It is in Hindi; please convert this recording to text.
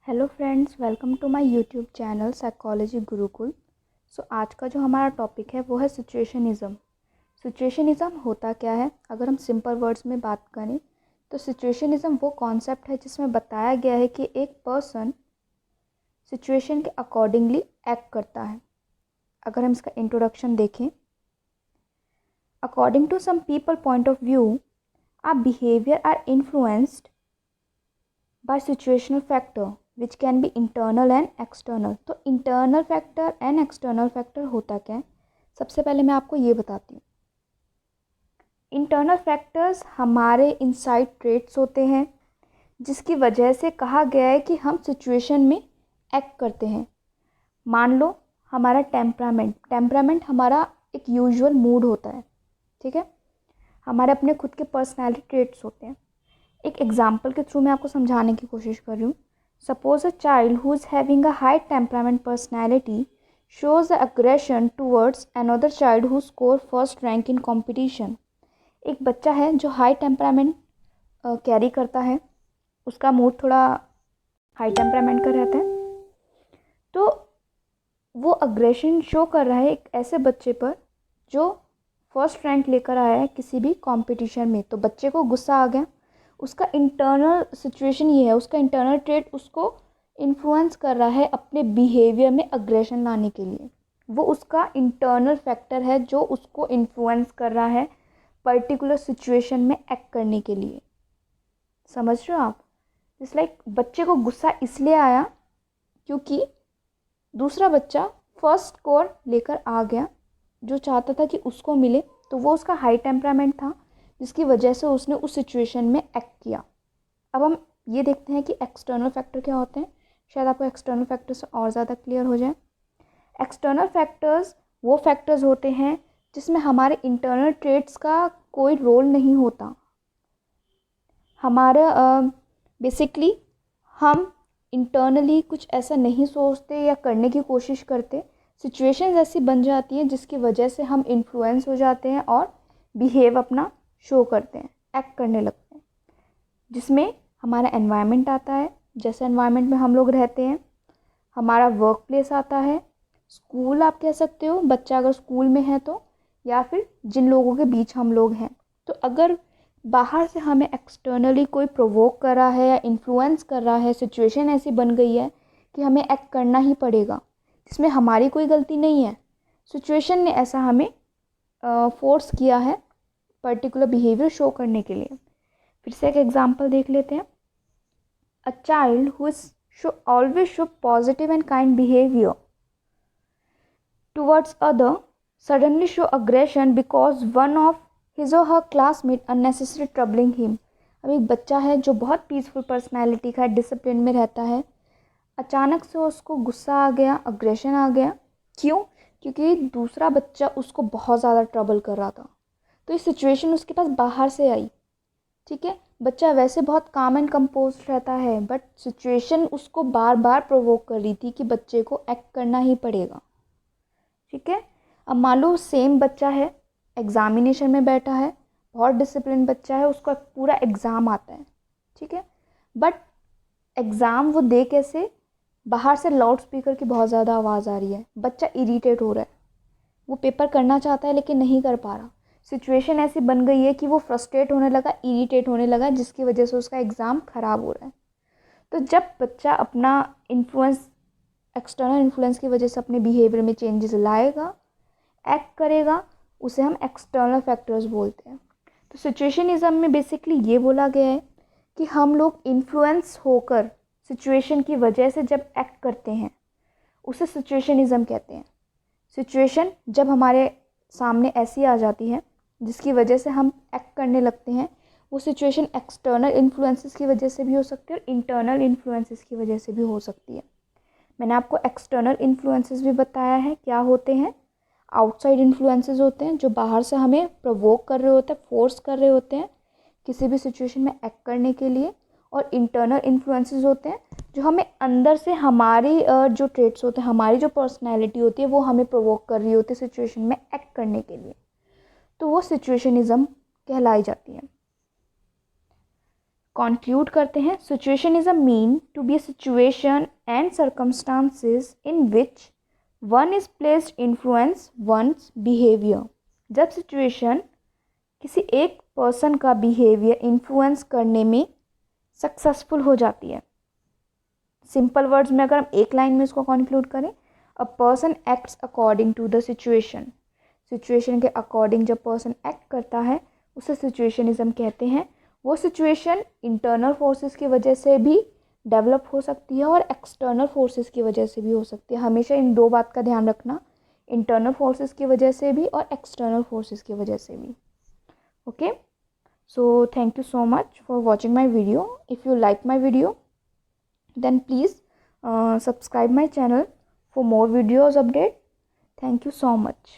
Hello friends, welcome to my YouTube channel psychology Gurukul. आज का जो हमारा टॉपिक है वो है सिचुएशनिज़्म। सिचुएशनिज़्म होता क्या है? अगर हम सिंपल वर्ड्स में बात करें तो सिचुएशनिज़्म वो कॉन्सेप्ट है जिसमें बताया गया है कि एक पर्सन सिचुएशन के अकॉर्डिंगली एक्ट करता है। अगर हम इसका इंट्रोडक्शन देखें, according to some people point of view, our behaviour are influenced by situational factor which can be internal and external. तो internal factor and external factor होता क्या है? सबसे पहले मैं आपको ये बताती हूँ। इंटरनल फैक्टर्स हमारे इनसाइड ट्रेट्स होते हैं जिसकी वजह से कहा गया है कि हम सिचुएशन में एक्ट करते हैं। मान लो हमारा टेम्परामेंट हमारा एक यूजुअल मूड होता है, ठीक है। हमारे अपने खुद के पर्सनैलिटी ट्रेट्स होते हैं। एक एग्जाम्पल के थ्रू मैं आपको समझाने की कोशिश कर रही हूँ। Suppose a child who is having a high temperament personality shows the aggression towards another child who score first rank in competition। एक बच्चा है जो हाई टेम्परामेंट कैरी करता है, उसका मूड थोड़ा हाई टेम्परामेंट का रहता है, तो वो अग्रेशन शो कर रहा है एक ऐसे बच्चे पर जो फर्स्ट रैंक लेकर आया है किसी भी कंपटीशन में। तो बच्चे को गुस्सा आ गया। उसका इंटरनल सिचुएशन ये है, उसका इंटरनल ट्रेट उसको इन्फ्लुएंस कर रहा है अपने बिहेवियर में अग्रेशन लाने के लिए। वो उसका इंटरनल फैक्टर है जो उसको इन्फ्लुएंस कर रहा है पर्टिकुलर सिचुएशन में एक्ट करने के लिए। समझ रहे हो आप? इट्स लाइक बच्चे को गुस्सा इसलिए आया क्योंकि दूसरा बच्चा फर्स्ट स्कोर लेकर आ गया जो चाहता था कि उसको मिले, तो वो उसका हाई टेम्परामेंट था जिसकी वजह से उसने उस सिचुएशन में एक्ट किया। अब हम ये देखते हैं कि एक्सटर्नल फैक्टर क्या होते हैं। शायद आपको एक्सटर्नल फैक्टर्स और ज़्यादा क्लियर हो जाए। एक्सटर्नल फैक्टर्स वो फैक्टर्स होते हैं जिसमें हमारे इंटरनल ट्रेट्स का कोई रोल नहीं होता। हमारा बेसिकली हम इंटरनली कुछ ऐसा नहीं सोचते या करने की कोशिश करते, सिचुएशंस ऐसी बन जाती हैं जिसकी वजह से हम इन्फ्लुएंस हो जाते हैं और बिहेव अपना शो करते हैं, एक्ट करने लगते हैं, जिसमें हमारा एनवायरनमेंट आता है। जैसे एनवायरनमेंट में हम लोग रहते हैं, हमारा वर्क प्लेस आता है, स्कूल आप कह सकते हो, बच्चा अगर स्कूल में है तो, या फिर जिन लोगों के बीच हम लोग हैं। तो अगर बाहर से हमें एक्सटर्नली कोई प्रोवोक कर रहा है या इन्फ्लुएंस कर रहा है, सिचुएशन ऐसी बन गई है कि हमें एक्ट करना ही पड़ेगा, जिसमें हमारी कोई गलती नहीं है, सिचुएशन ने ऐसा हमें फोर्स किया है पर्टिकुलर बिहेवियर शो करने के लिए। फिर से एक एग्जांपल देख लेते हैं। A child who is always show positive and kind behaviour towards other suddenly show aggression because one of his और हर क्लासमेट अननेसेसरी ट्रबलिंग हिम। अब एक बच्चा है जो बहुत पीसफुल पर्सनैलिटी का है, डिसिप्लिन में रहता है, अचानक से उसको गुस्सा आ गया, अग्रेशन आ गया। क्यों? क्योंकि दूसरा बच्चा उसको बहुत ज़्यादा ट्रबल कर रहा था। तो ये सिचुएशन उसके पास बाहर से आई, ठीक है। बच्चा वैसे बहुत काम एंड कंपोज रहता है, बट सिचुएशन उसको बार बार प्रोवोक कर रही थी कि बच्चे को एक्ट करना ही पड़ेगा, ठीक है। अब मान लो सेम बच्चा है, एग्जामिनेशन में बैठा है, बहुत डिसिप्लिन बच्चा है, उसका पूरा एग्ज़ाम आता है, ठीक है, बट एग्ज़ाम वो दे कैसे? बाहर से लाउड स्पीकर की बहुत ज़्यादा आवाज़ आ रही है, बच्चा इरीटेट हो रहा है, वो पेपर करना चाहता है लेकिन नहीं कर पा रहा। सिचुएशन ऐसी बन गई है कि वो फ्रस्ट्रेट होने लगा, इरीटेट होने लगा, जिसकी वजह से उसका एग्ज़ाम ख़राब हो रहा है। तो जब बच्चा अपना इन्फ्लुएंस, एक्सटर्नल इन्फ्लुएंस की वजह से अपने बिहेवियर में चेंजेस लाएगा, एक्ट करेगा, उसे हम एक्सटर्नल फैक्टर्स बोलते हैं। तो सिचुएशनिज़्म में बेसिकली ये बोला गया है कि हम लोग इन्फ्लुएंस होकर सिचुएशन की वजह से जब एक्ट करते हैं उसे सिचुएशनिज़्म कहते हैं। सिचुएशन जब हमारे सामने ऐसी आ जाती है जिसकी वजह से हम एक्ट करने लगते हैं, वो सिचुएशन एक्सटर्नल इन्फ्लुएंसेस की वजह से भी हो सकती है और इंटरनल इन्फ्लुएंसेस की वजह से भी हो सकती है। मैंने आपको एक्सटर्नल इन्फ्लुएंसेस भी बताया है क्या होते हैं। आउटसाइड इन्फ्लुएंसेस होते हैं जो बाहर से हमें प्रोवोक कर रहे होते हैं, फोर्स कर रहे होते हैं किसी भी सिचुएशन में एक्ट करने के लिए। और इंटरनल इन्फ्लुएंसेस होते हैं जो हमें अंदर से हमारी जो ट्रेट्स होते हैं, हमारी जो पर्सनैलिटी होती है, वो हमें प्रोवोक कर रही होती है सिचुएशन में एक्ट करने के लिए, तो वो सिचुएशनिज़्म कहलाई जाती है। कंक्लूड करते हैं, situation is a mean to be a situation and circumstances in which one is placed influence one's behaviour. जब सिचुएशन किसी एक पर्सन का बिहेवियर इन्फ्लुएंस करने में सक्सेसफुल हो जाती है। सिंपल वर्ड्स में अगर हम एक लाइन में इसको कंक्लूड करें, a person acts according to the situation. Situation के अकॉर्डिंग जब पर्सन एक्ट करता है उसे सिचुएशनिज्म कहते हैं। वो सिचुएशन इंटरनल फोर्सेस की वजह से भी डेवलप हो सकती है और एक्सटर्नल फोर्सेस की वजह से भी हो सकती है। हमेशा इन दो बात का ध्यान रखना, इंटरनल फोर्सेस की वजह से भी और एक्सटर्नल फोर्सेस की वजह से भी। Okay, so thank you so much for watching my video. If you like my video then please subscribe my channel for more videos update. Thank you so much.